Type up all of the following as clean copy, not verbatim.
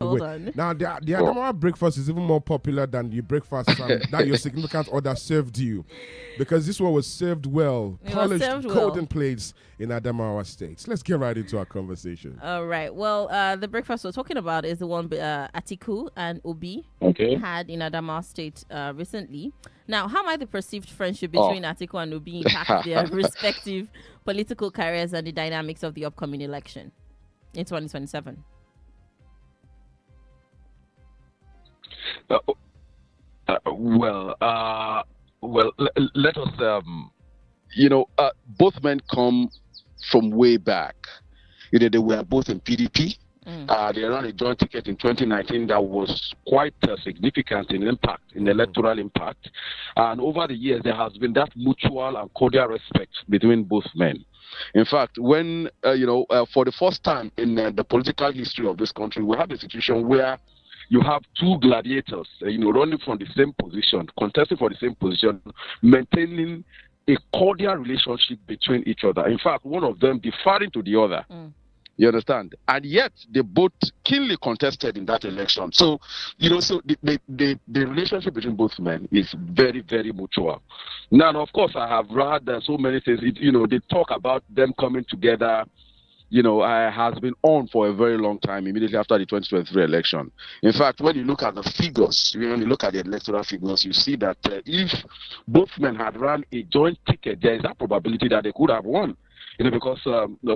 Hold way. on. Now, the Adamawa breakfast is even more popular than the breakfast that your significant other served you, because this one was served well, polished golden plates in Adamawa State. Let's get right into our conversation. All right. Well, the breakfast we're talking about is the one Atiku and Obi had in Adamawa State recently. Now, how might the perceived friendship between Atiku and Obi impact their respective political careers and the dynamics of the upcoming election in 2027? Let us, both men come from way back. They were both in PDP. They ran a joint ticket in 2019 that was quite significant in impact, in electoral impact. And over the years, there has been that mutual and cordial respect between both men. In fact, when, for the first time in the political history of this country, we have a situation where you have two gladiators, running from the same position, contesting for the same position, maintaining a cordial relationship between each other. In fact, one of them deferring to the other. You understand? And yet, they both keenly contested in that election. So, the relationship between both men is very, very mutual. Now, of course, I have read so many things. They talk about them coming together. Has been on for a very long time, immediately after the 2023 election. In fact, when you look at the figures, when you look at the electoral figures, you see that if both men had run a joint ticket, there is a probability that they could have won. Because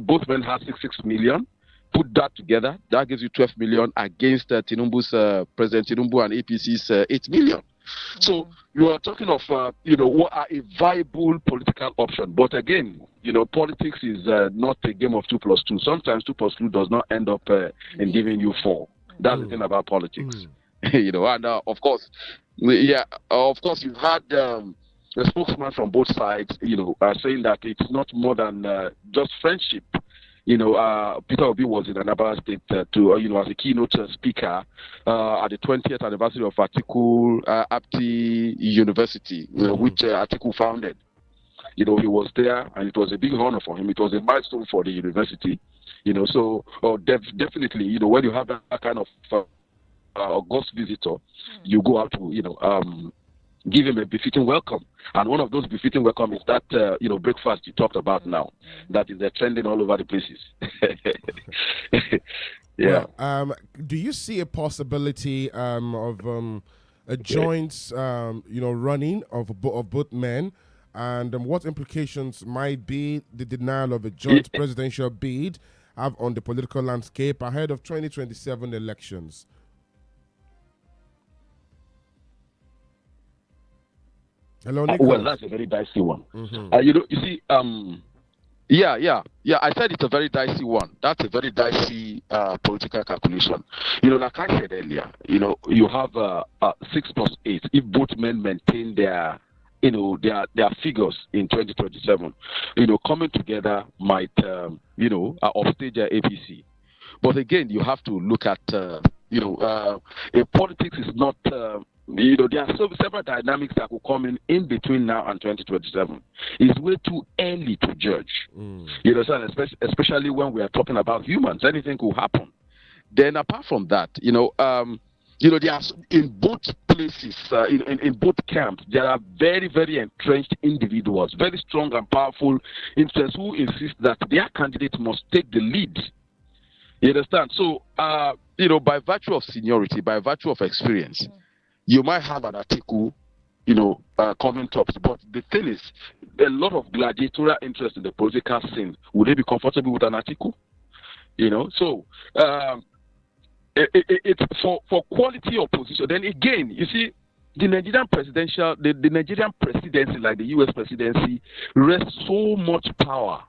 both men had 66 million. Put that together, that gives you 12 million against Tinubu's President Tinubu and APC's 8 million. So you are talking of, what are a viable political option. But again, politics is not a game of 2 plus 2. Sometimes 2 plus 2 does not end up in giving you 4. That's the thing about politics. And of course, you've had a spokesman from both sides, saying that it's not more than just friendship. Peter Obi was in Anambra State as a keynote speaker at the 20th anniversary of Atiku Apti University, which Atiku founded. He was there, and it was a big honor for him. It was a milestone for the university. Definitely, when you have that kind of august visitor, you go out to, give him a befitting welcome. And one of those befitting welcome is that, breakfast you talked about now. That is trending all over the places. Yeah. Well, do you see a possibility of a joint, running of both men? And what implications might be the denial of a joint presidential bid have on the political landscape ahead of 2027 elections? Hello, Nicholas. Well, that's a very dicey one. You see, I said it's a very dicey one. That's a very dicey political calculation. Like I said earlier, you have 6 plus 8. If both men maintain their figures in 2027, coming together might, upstage their APC. But again, you have to look at, politics is not. There are several dynamics that will come in between now and 2027. It's way too early to judge. Especially when we are talking about humans. Anything could happen. Then apart from that, there are in both places, in both camps, there are very, very entrenched individuals, very strong and powerful interests who insist that their candidate must take the lead. You understand? So, by virtue of seniority, by virtue of experience, you might have an Atiku, coming tops. But the thing is, a lot of gladiatorial interest in the political scene. Would they be comfortable with an Atiku? So it's for quality opposition. Then again, you see, the Nigerian the Nigerian presidency, like the U.S. presidency, rests so much power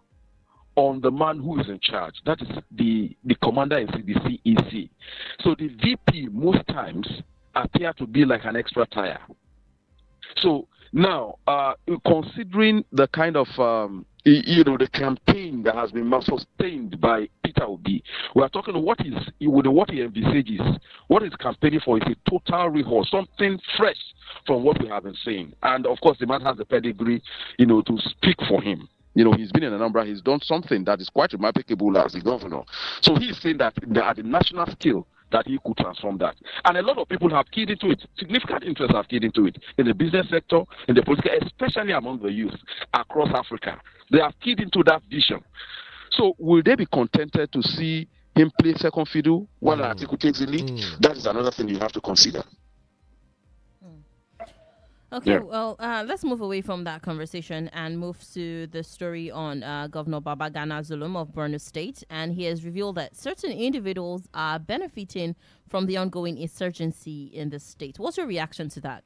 on the man who is in charge. That is the commander in the CEC. So the VP most times appear to be like an extra tire. So now, considering the kind of the campaign that has been sustained by Peter Obi, we are talking what he envisages, what he's campaigning for is a total rehaul, something fresh from what we have been saying. And of course, the man has the pedigree, to speak for him. He's been in Anambra, he's done something that is quite remarkable as a governor. So he's saying that at the national scale, that he could transform that. And a lot of people have keyed into it. Significant interests have keyed into it in the business sector, in the political, especially among the youth across Africa. They have keyed into that vision. So will they be contented to see him play second fiddle while Atiku takes the lead? That is another thing you have to consider. Okay, well, let's move away from that conversation and move to the story on Governor Babagana Zulum of Borno State. And he has revealed that certain individuals are benefiting from the ongoing insurgency in the state. What's your reaction to that?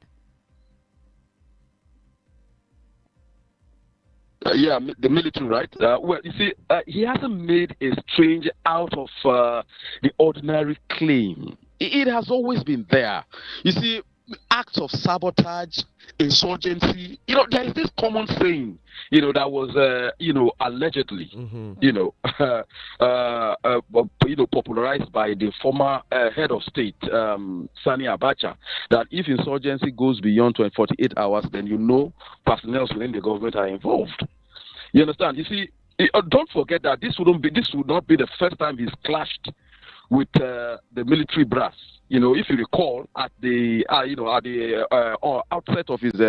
The military, right? Well, you see, he hasn't made a strange out of the ordinary claim. It has always been there. You see, acts of sabotage, insurgency, there is this common saying, that was, allegedly, popularized by the former head of state, Sani Abacha, that if insurgency goes beyond 48 hours, then personnel within the government are involved. You understand? You see, don't forget that this would not be the first time he's clashed with the military brass. If you recall, at the outset of his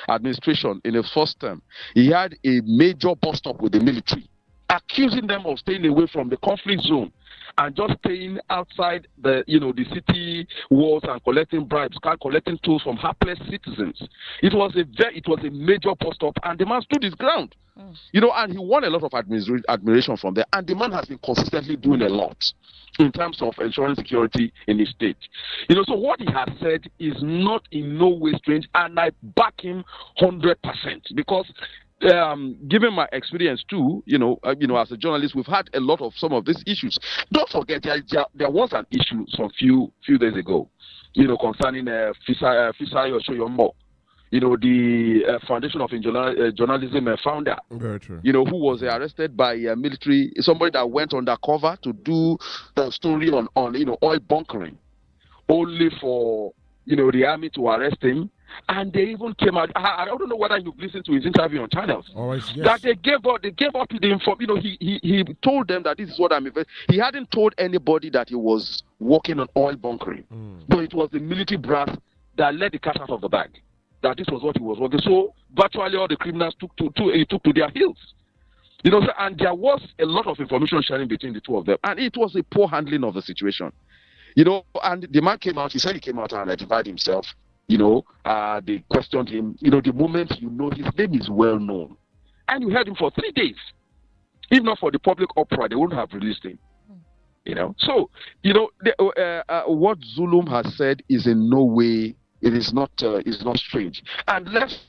administration in his first term, he had a major bust-up with the military, accusing them of staying away from the conflict zone and just staying outside the city walls and collecting bribes, collecting tools from hapless citizens. It was a major bust-up, and the man stood his ground. And he won a lot of admiration from there. And the man has been consistently doing a lot in terms of ensuring security in his state. So what he has said is not in no way strange, and I back him 100% because given my experience too, as a journalist, we've had a lot of some of these issues. Don't forget, there was an issue some few days ago, concerning Fisayo Shoyomo. The Foundation of Journalism founder, very true. Who was arrested by military, somebody that went undercover to do the story on oil bunkering, only for, the army to arrest him. And they even came out. I don't know whether you've listened to his interview on channels. Yes. That they gave up to the information. He told them that this is what I'm. He hadn't told anybody that he was working on oil bunkering, but it was the military brass that let the cat out of the bag. That this was what he was working. So virtually all the criminals took to their heels. And there was a lot of information sharing between the two of them. And it was a poor handling of the situation. And the man came out, he said he came out and identified himself. They questioned him. The moment his name is well known. And you heard him for 3 days. If not for the public uproar, they wouldn't have released him. So, what Zulum has said is in no way, it is not strange. And let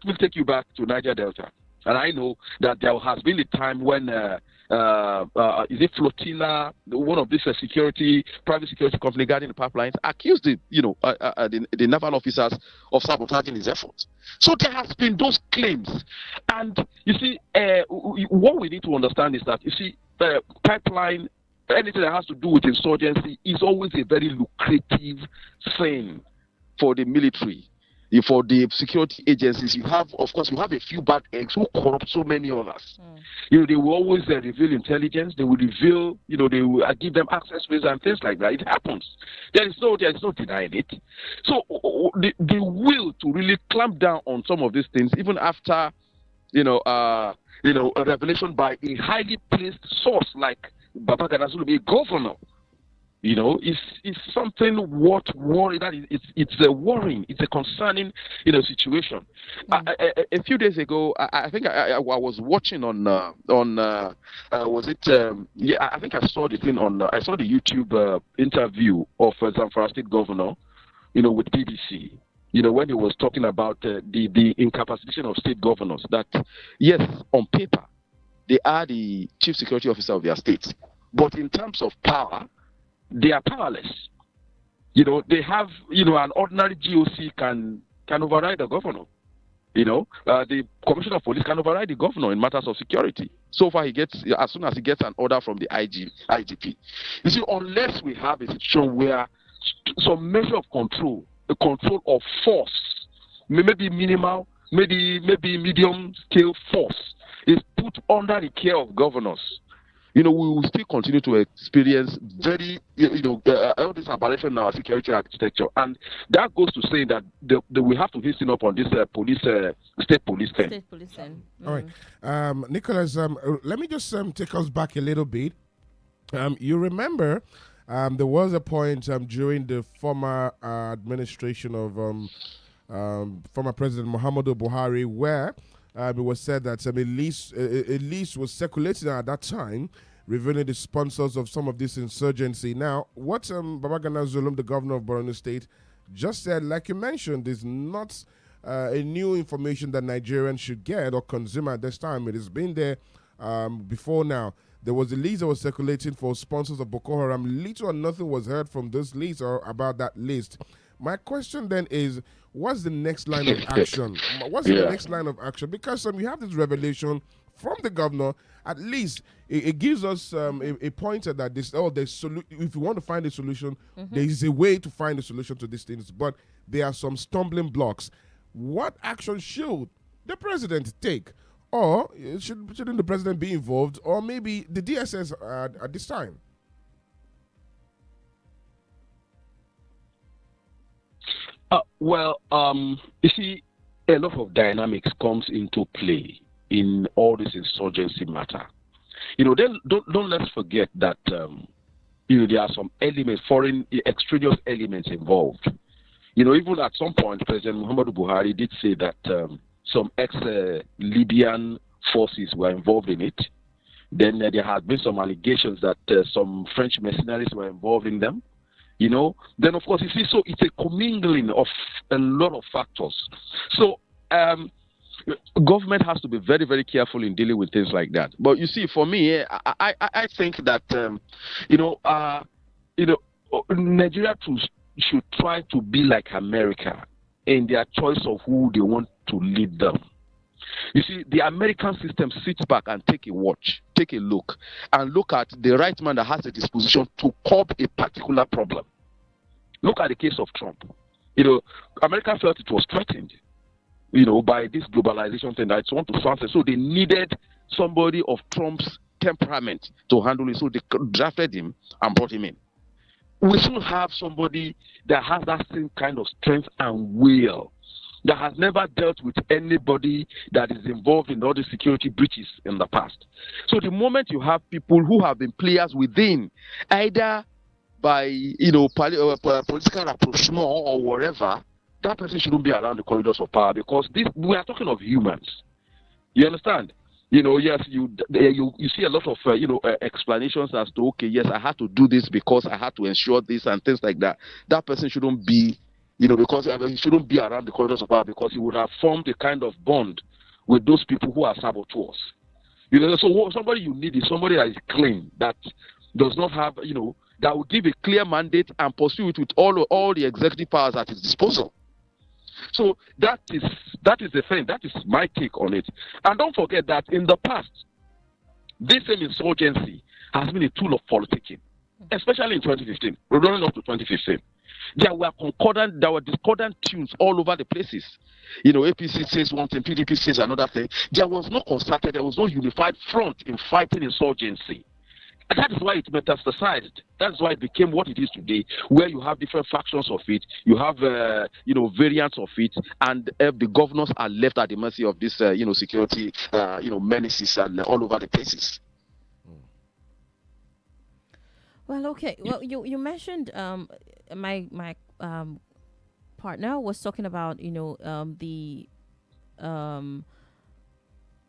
me take you back to Niger Delta. And I know that there has been a time when is it Flotilla, one of these private security company guarding the pipelines, accused the naval officers of sabotaging his efforts. So there has been those claims. And you see, what we need to understand is that pipeline, anything that has to do with insurgency is always a very lucrative thing for the military, for the security agencies. You have a few bad eggs who corrupt so many others. They will always reveal intelligence. They will reveal, they will give them access ways and things like that. It happens. There is no denying it. So the will to really clamp down on some of these things, even after, a revelation by a highly placed source like Babagana Zulum, a governor, is something worth worrying. That it's a worrying, it's a concerning, situation. A few days ago, I think I was watching I think I saw the thing I saw the YouTube interview of Zamfara State Governor, with BBC. When he was talking about the incapacitation of state governors, that yes, on paper, they are the chief security officer of their states. But in terms of power, they are powerless. They have, an ordinary GOC can override the governor. The commissioner of police can override the governor in matters of security. So far, as soon as he gets an order from the IGP. You see, unless we have a situation where some measure of control, the control of force, maybe minimal, maybe medium scale force, is put under the care of governors, we will still continue to experience very, all this aberration in our security architecture. And that goes to saying that we have to hasten up on this state police thing. State police thing. All right. Nicholas, let me just take us back a little bit. You remember there was a point during the former administration of former President Muhammadu Buhari where it was said that a list was circulating at that time revealing the sponsors of some of this insurgency. Now, what Babagana Zulum, the governor of Borno State, just said, like you mentioned, is not a new information that Nigerians should get or consume at this time. It has been there before now. There was a list that was circulating for sponsors of Boko Haram. Little or nothing was heard from this list or about that list. My question then is, what's the next line of action? What's the next line of action? Because you have this revelation from the governor. At least it gives us a pointer that if you want to find a solution, there is a way to find a solution to these things. But there are some stumbling blocks. What action should the president take? Or shouldn't the president be involved? Or maybe the DSS at this time? You see, a lot of dynamics comes into play in all this insurgency matter. Don't let's forget that there are some elements, foreign extraneous elements involved. Even at some point, President Muhammadu Buhari did say that some ex-Libyan forces were involved in it. Then there had been some allegations that some French mercenaries were involved in them. Then of course, you see, so it's a commingling of a lot of factors. So government has to be very, very careful in dealing with things like that. But you see, for me, I think that Nigeria should try to be like America in their choice of who they want to lead them. You see, the American system sits back and take a look, and look at the right man that has a disposition to curb a particular problem. Look at the case of Trump. America felt it was threatened, by this globalization thing that it's want to sunset. So they needed somebody of Trump's temperament to handle it. So they drafted him and brought him in. We should have somebody that has that same kind of strength and will, that has never dealt with anybody that is involved in all the security breaches in the past. So the moment you have people who have been players within, either by political rapprochement or whatever, that person shouldn't be around the corridors of power, because we are talking of humans. You understand? Yes, you see a lot of explanations as to, okay, yes, I had to do this because I had to ensure this and things like that. That person shouldn't be, because he shouldn't be around the corridors of power, because he would have formed a kind of bond with those people who are saboteurs. So somebody you need is somebody that is clean, that does not have, that will give a clear mandate and pursue it with all the executive powers at his disposal. So that is the thing. That is my take on it. And don't forget that in the past, this same insurgency has been a tool of politicking, especially in 2015. We're running up to 2015. There were discordant tunes all over the places. APC says one thing, PDP says another thing. There was no concerted, there was no unified front in fighting insurgency. And that is why it metastasized. That's why it became what it is today, where you have different factions of it, you have variants of it, and the governors are left at the mercy of this security menaces and all over the places. Well, okay. Well, you mentioned my partner was talking about the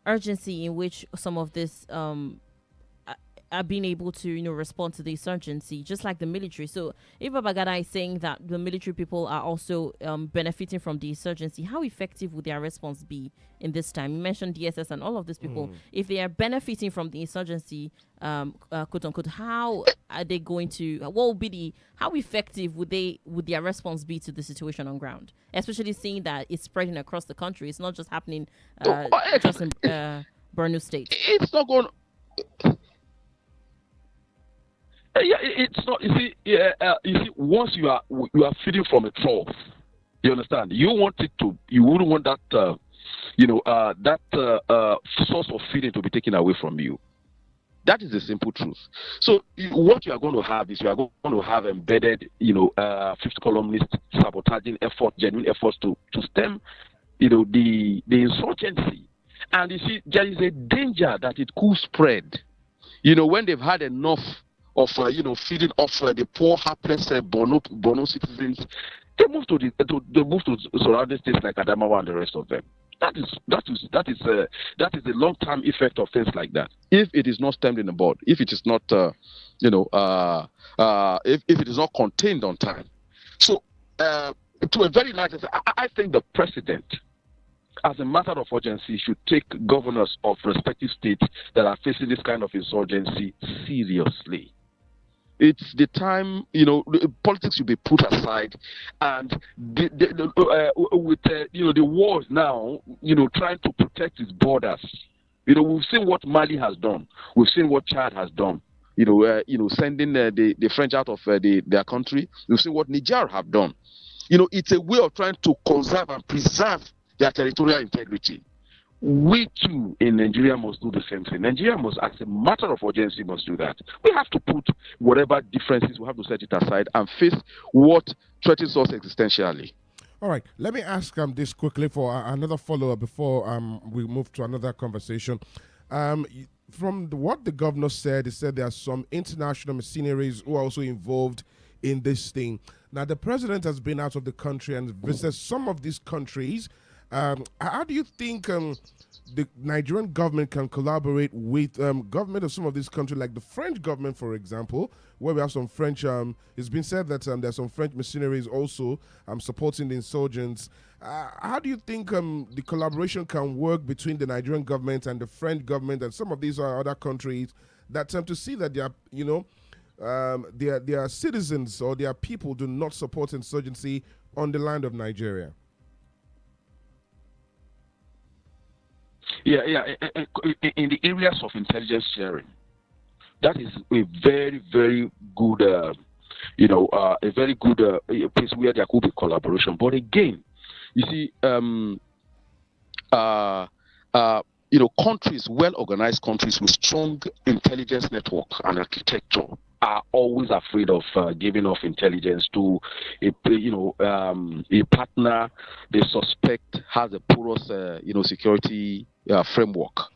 urgency in which some of this are being able to respond to the insurgency, just like the military. So if Babagana is saying that the military people are also benefiting from the insurgency, how effective would their response be in this time? You mentioned DSS and all of these people. If they are benefiting from the insurgency, quote unquote, how are they going to? How effective would their response be to the situation on ground? Especially seeing that it's spreading across the country. It's not just happening just in Borno State. It's not going. It's not. You see, once you are feeding from a trough, you understand. You wouldn't want that, source of feeding to be taken away from you. That is the simple truth. So what you are going to have is you are going to have embedded, fifth columnist sabotaging effort, genuine efforts to stem, the insurgency. And you see, there is a danger that it could spread. When they've had enough of, feeding off the poor, hapless Bono citizens, they move to surrounding states like Adamawa and the rest of them. That is the long-term effect of things like that. If it is not stemmed in the bud, if it is not, if it is not contained on time. So, to a very large extent, I think the president, as a matter of urgency, should take governors of respective states that are facing this kind of insurgency seriously. It's the time, politics should be put aside, and with the wars now, trying to protect its borders. We've seen what Mali has done. We've seen what Chad has done. Sending the French out of their country. We've seen what Niger have done. It's a way of trying to conserve and preserve their territorial integrity. We too in Nigeria must do the same thing. Nigeria must, as a matter of urgency, must do that. We have to put whatever differences, we have to set it aside and face what threatens us existentially. All right, let me ask this quickly for another follow-up before we move to another conversation. From what the governor said, he said there are some international mercenaries who are also involved in this thing. Now, the president has been out of the country and visited some of these countries. How do you think the Nigerian government can collaborate with government of some of these countries, like the French government, for example, where we have some French, it's been said that there are some French mercenaries also supporting the insurgents. How do you think the collaboration can work between the Nigerian government and the French government and some of these other countries that tend to see that their citizens or their people do not support insurgency on the land of Nigeria? Yeah. In the areas of intelligence sharing, that is a very, very good, a very good place where there could be collaboration. But again, you see, countries, well-organized countries with strong intelligence network and architecture are always afraid of giving off intelligence to a partner they suspect has a porous, security framework.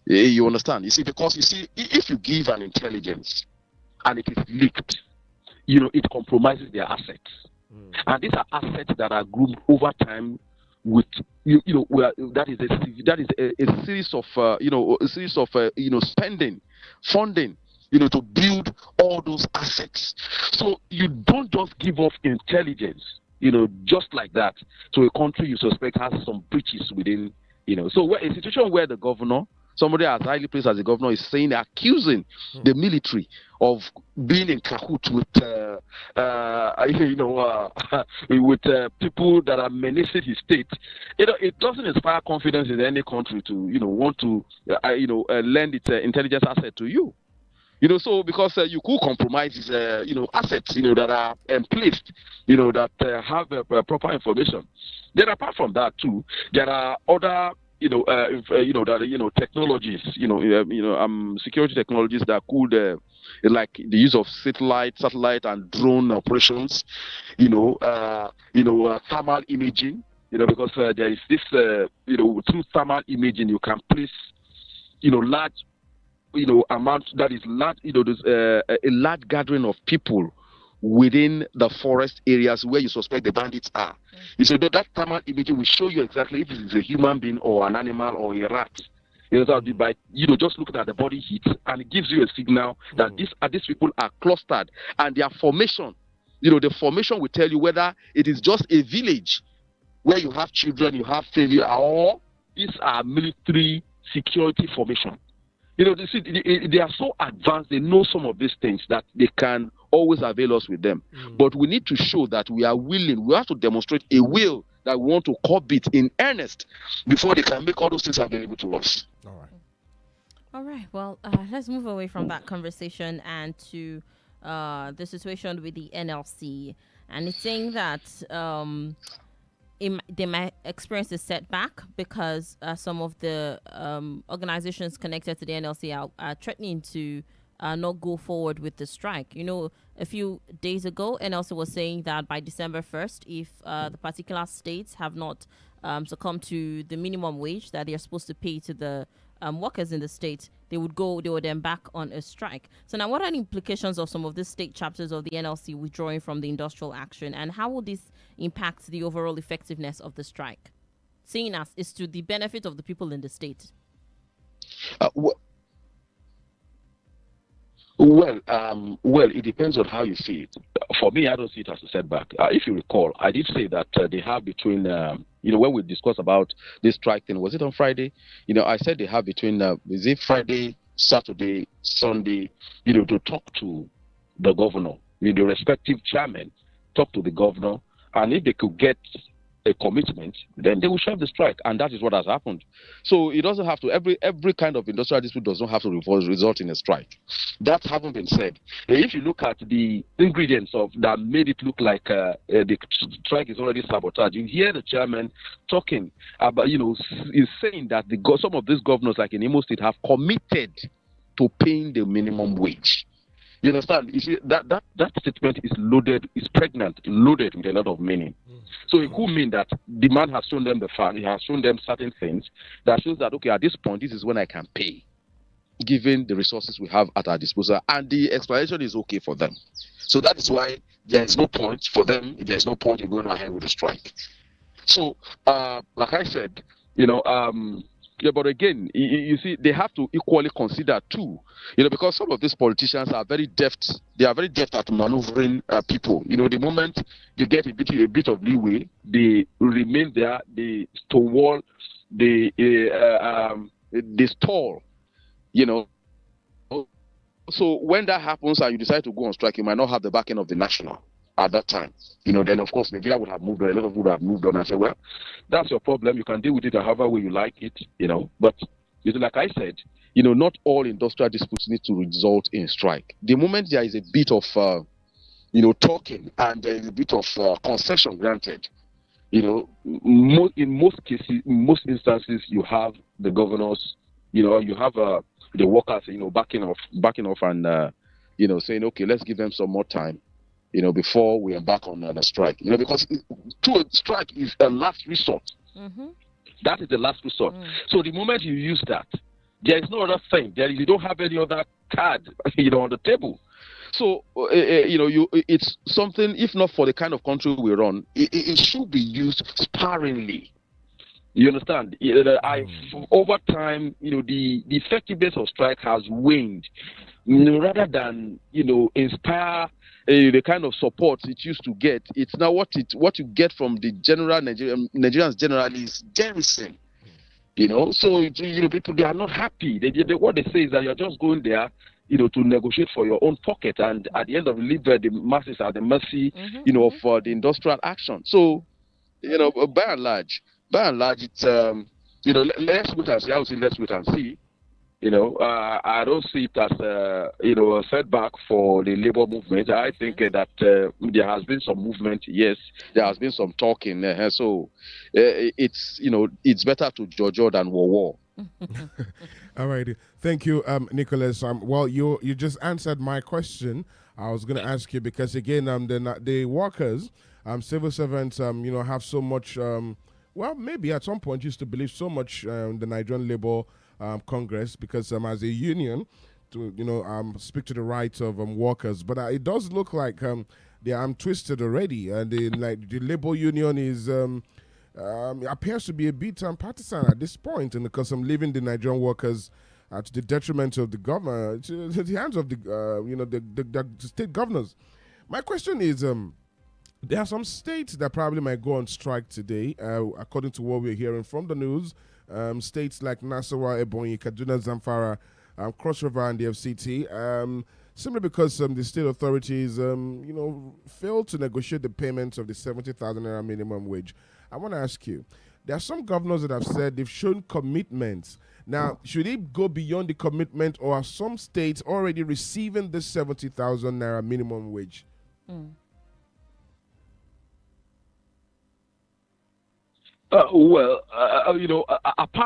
You understand? You see, because if you give an intelligence and it is leaked, it compromises their assets, and these are assets that are groomed over time with that is a series of spending, funding, to build all those assets. So you don't just give off intelligence, just like that, to a country you suspect has some breaches within, So a situation where the governor, somebody as highly placed as the governor, is accusing the military of being in cahoots with, with people that are menacing his state. It doesn't inspire confidence in any country to, want to, lend its intelligence asset to you. So because you could compromise his, assets, that are placed, that have proper information. Then apart from that too, there are other, technologies, security technologies that could, like the use of satellite and drone operations, thermal imaging, because there is this, through thermal imaging you can place, large, amount that is large, there's a large gathering of people within the forest areas where you suspect the bandits are. You say that thermal imaging will show you exactly if it is a human being or an animal or a rat. By just looking at the body heat, and it gives you a signal that these people are clustered, and their formation, the formation will tell you whether it is just a village where you have children, you have failure, or these are military security formation. They are so advanced, they know some of these things that they can always avail us with them. But we need to show that we are willing, we have to demonstrate a will that we want to curb it in earnest before they can make all those things available to us. All right. Well, let's move away from that conversation and to the situation with the NLC. And it's saying that they might experience a setback because some of the organizations connected to the NLC are threatening to not go forward with the strike. You know, a few days ago, NLC was saying that by December 1st, if the particular states have not succumbed to the minimum wage that they're supposed to pay to the workers in the state, they would embark on a strike. So now, what are the implications of some of the state chapters of the NLC withdrawing from the industrial action, and how will this impact the overall effectiveness of the strike, seeing as it's to the benefit of the people in the state? Well, it depends on how you see it. For me, I don't see it as a setback. If you recall, I did say that they have between, when we discussed about this strike thing, was it on Friday? I said they have between, is it Friday, Saturday, Sunday, to talk to the governor, the respective chairman, talk to the governor, and if they could get a commitment, then they will share the strike, and that is what has happened. So it doesn't have to, every kind of industrial dispute does not have to result in a strike. That having been said, if you look at the ingredients of that made it look like the strike is already sabotaged, you hear the chairman talking about, is saying that some of these governors, like in Imo State, have committed to paying the minimum wage. You understand? You see, that statement is loaded, is pregnant, loaded with a lot of meaning. So it could mean that the man has shown them the fact, he has shown them certain things that shows that, okay, at this point, this is when I can pay, given the resources we have at our disposal, and the explanation is okay for them. So that is why there is no point for them, there is no point in going ahead with the strike. So, like I said, but again, you see, they have to equally consider too, because some of these politicians are very deft. They are very deft at maneuvering people. The moment you get a bit of leeway, they remain there. They stonewall. They stall. So when that happens and you decide to go on strike, you might not have the backing of the national at that time. Then of course Nigeria would have moved on. A lot of people would have moved on and said, well, that's your problem. You can deal with it however way you like it, But like I said, not all industrial disputes need to result in strike. The moment there is a bit of, talking and there is a bit of concession granted, in most cases, in most instances, you have the governors, you have the workers, backing off and, saying, okay, let's give them some more time, before we embark on a strike. Because to a strike is a last resort. Mm-hmm. That is the last resort. So the moment you use that, there is no other thing. You don't have any other card, on the table. So, it's something, if not for the kind of country we run, it should be used sparingly. You understand? Over time, the effectiveness of strike has waned. Rather than, inspire the kind of support it used to get, it's now what you get from the general Nigerians generally is garrison. So people, they are not happy. What they say is that you're just going there, to negotiate for your own pocket, and at the end of the masses are the mercy, of the industrial action. So, by and large, it's let's wait and see. I would say let's wait and see. I don't see it as a setback for the labor movement. I think that there has been some movement. Yes, there has been some talking. So it's better to judge than war. All right, thank you, Nicholas. Well, you just answered my question. I was going to ask you because again, the workers, civil servants, have so much. Well, maybe at some point used to believe so much the Nigerian Labour Congress because as a union to speak to the rights of workers, but it does look like they are twisted already, and the Labour Union is appears to be a bit partisan at this point, and because I'm leaving the Nigerian workers to the detriment of the government, to the hands of the the state governors. My question is. There are some states that probably might go on strike today, according to what we're hearing from the news. States like Nasarawa, Ebonyi, Kaduna, Zamfara, Cross River, and the FCT, simply because the state authorities, failed to negotiate the payments of the 70,000 naira minimum wage. I want to ask you, there are some governors that have said they've shown commitments. Now, should it go beyond the commitment, or are some states already receiving the 70,000 naira minimum wage? Apart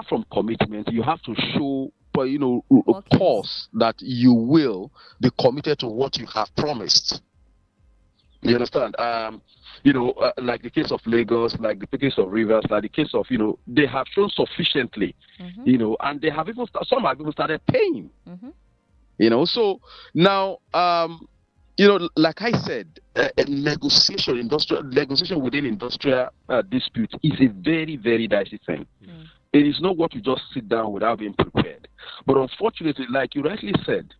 from commitment, you have to show, Okay. pause that you will be committed to what you have promised. You understand? Like the case of Lagos, like the case of Rivers, like the case of, they have shown sufficiently, and they have even, some have even started paying, So now, like I said, a negotiation within industrial dispute is a very, very dicey thing. It is not what you just sit down without being prepared. But unfortunately, like you rightly said,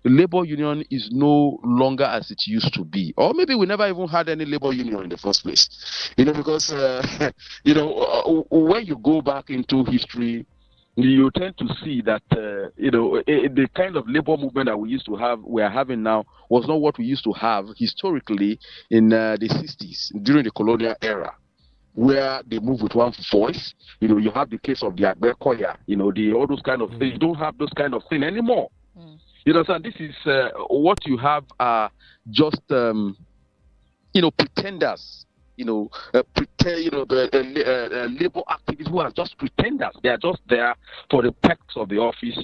the labor union is no longer as it used to be. Or maybe we never even had any labor union in the first place. Because, when you go back into history, you tend to see that, the kind of labor movement that we are having now was not what we used to have historically in the 60s during the colonial era, where they move with one voice. You have the case of the Agbekoya, all those kind of things. You don't have those kind of things anymore. So this is what you have are just, pretenders. The labor activists who are just pretenders. They are just there for the perks of the office.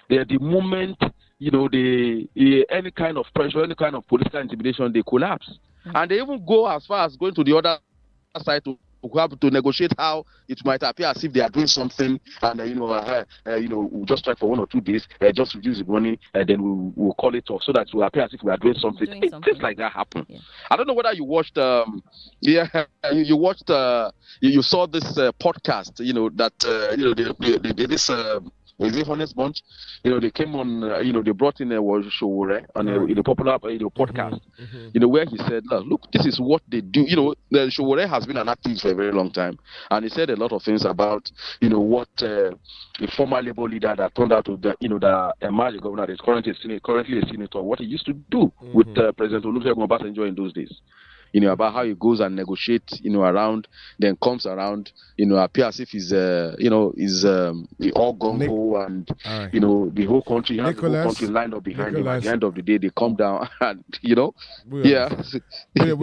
They are the moment, any kind of pressure, any kind of political intimidation, they collapse. And they even go as far as going to the other side to have to negotiate how it might appear as if they are doing something, and we'll just try for 1 or 2 days, just reduce the money, and then we'll call it off, so that it will appear as if we are doing something. Things like that happen. Yeah. I don't know whether you watched. You watched. You saw this podcast. That this. Is it Honest Bunch? They came on, they brought in a Showore on a popular podcast, where he said, look, this is what they do. The Showore has been an activist for a very long time. And he said a lot of things about, what the former labor leader that turned out to, the emerged governor is currently a senator, what he used to do with President Olusegun Obasanjo in those days. About how he goes and negotiates, around, then comes around, appear as if he's all gung-ho and, the whole country, the whole country lined up behind him. At the end of the day, they come down and, We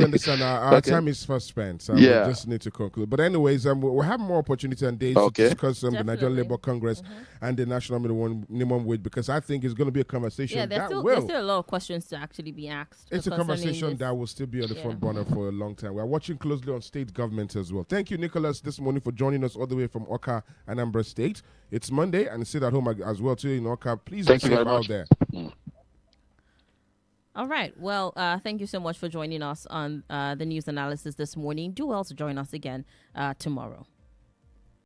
understand our time is fast spent, so we just need to conclude. But anyways, we'll have more opportunity and days to discuss the Nigerian Labour Congress and the National Minimum Wage, because I think it's going to be a conversation there's still a lot of questions to actually be asked. It's a conversation that will still be on the front burner for a long time. We're watching closely on state government as well. Thank you, Nicholas, this morning for joining us all the way from Oka, Anambra State. It's Monday, and sit at home as well too in Oka. Please be safe out there. All right. Well, thank you so much for joining us on the news analysis this morning. Do well to join us again tomorrow.